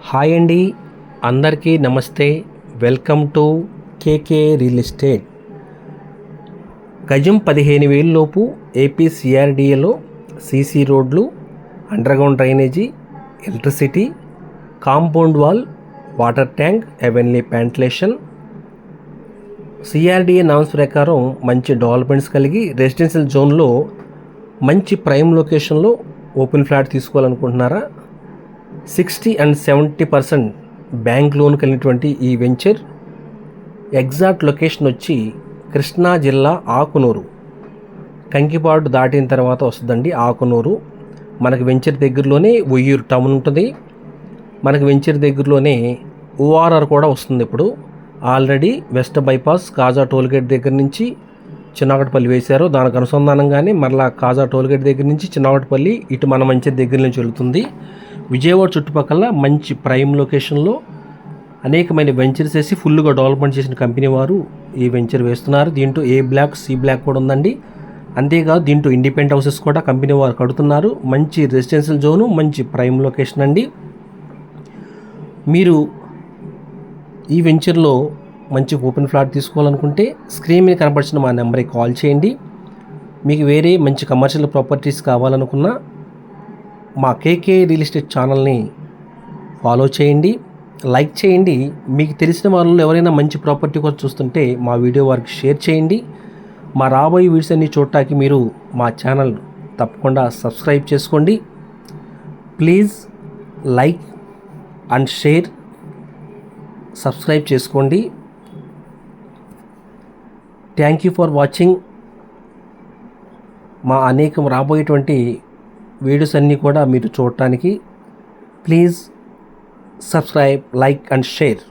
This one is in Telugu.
హాయ్ అండి, అందరికీ నమస్తే. Welcome to KK real estate. గజం 15,000 లోపు ఏపీ సిఆర్డిఏలో సీసీ రోడ్లు, underground drainage, electricity, compound wall, water tank, evenly plantation, CRDA norms ప్రకారం మంచి డెవలప్మెంట్స్ కలిగి రెసిడెన్షియల్ జోన్లో మంచి ప్రైమ్ లొకేషన్లో ఓపెన్ ఫ్లాట్ తీసుకోవాలనుకుంటున్నారా? 60 and 70% బ్యాంక్ లోన్ కలిగినటువంటి ఈ వెంచర్ ఎగ్జాక్ట్ లొకేషన్ వచ్చి కృష్ణా జిల్లా ఆకునూరు, కంకిపాడు దాటిన తర్వాత వస్తుందండి ఆకునూరు. మనకు వెంచర్ దగ్గరలోనే ఉయ్యూరు టౌన్ ఉంటుంది. మనకు వెంచర్ దగ్గరలోనే ఓఆర్ఆర్ కూడా వస్తుంది. ఇప్పుడు ఆల్రెడీ వెస్ట్ బైపాస్ కాజా టోల్గేట్ దగ్గర నుంచి చిన్నగడపల్లి వేశారు. దానికి అనుసంధానంగానే మరలా కాజా టోల్గేట్ దగ్గర నుంచి చిన్నగడపల్లి ఇటు మన వెంచర్ దగ్గర నుంచి వెళుతుంది. విజయవాడ చుట్టుపక్కల మంచి ప్రైమ్ లొకేషన్లో అనేకమైన వెంచర్స్ వేసి ఫుల్గా డెవలప్మెంట్ చేసిన కంపెనీ వారు ఈ వెంచర్ వేస్తున్నారు. దీంట్లో ఏ బ్లాక్, సి బ్లాక్ కూడా ఉందండి. అంతేకాదు దీంట్లో ఇండిపెండెంట్ హౌసెస్ కూడా కంపెనీ వారు కడుతున్నారు. మంచి రెసిడెన్షియల్ జోను, మంచి ప్రైమ్ లొకేషన్ అండి. మీరు ఈ వెంచర్లో మంచి ఓపెన్ ఫ్లాట్ తీసుకోవాలనుకుంటే స్క్రీన్ మీద కనపడిన మా నెంబర్కి కాల్ చేయండి. మీకు వేరే మంచి కమర్షియల్ ప్రాపర్టీస్ కావాలనుకున్నా మా కేకే రియల్ ఎస్టేట్ ఛానల్ని ఫాలో చేయండి, లైక్ చేయండి. మీకు తెలిసిన వాళ్ళు ఎవరైనా మంచి ప్రాపర్టీ కోసం చూస్తుంటే మా వీడియో వారికి షేర్ చేయండి. మా రాబోయే వీడియోస్ అన్ని చూడటానికి మీరు మా ఛానల్ తప్పకుండా సబ్స్క్రైబ్ చేసుకోండి. Please like and share, subscribe చేసుకోండి. Thank you for watching. మా అనేకం రాబోయేటువంటి వీడియోస్ అన్నీ కూడా మీరు చూడటానికి please subscribe, like and share.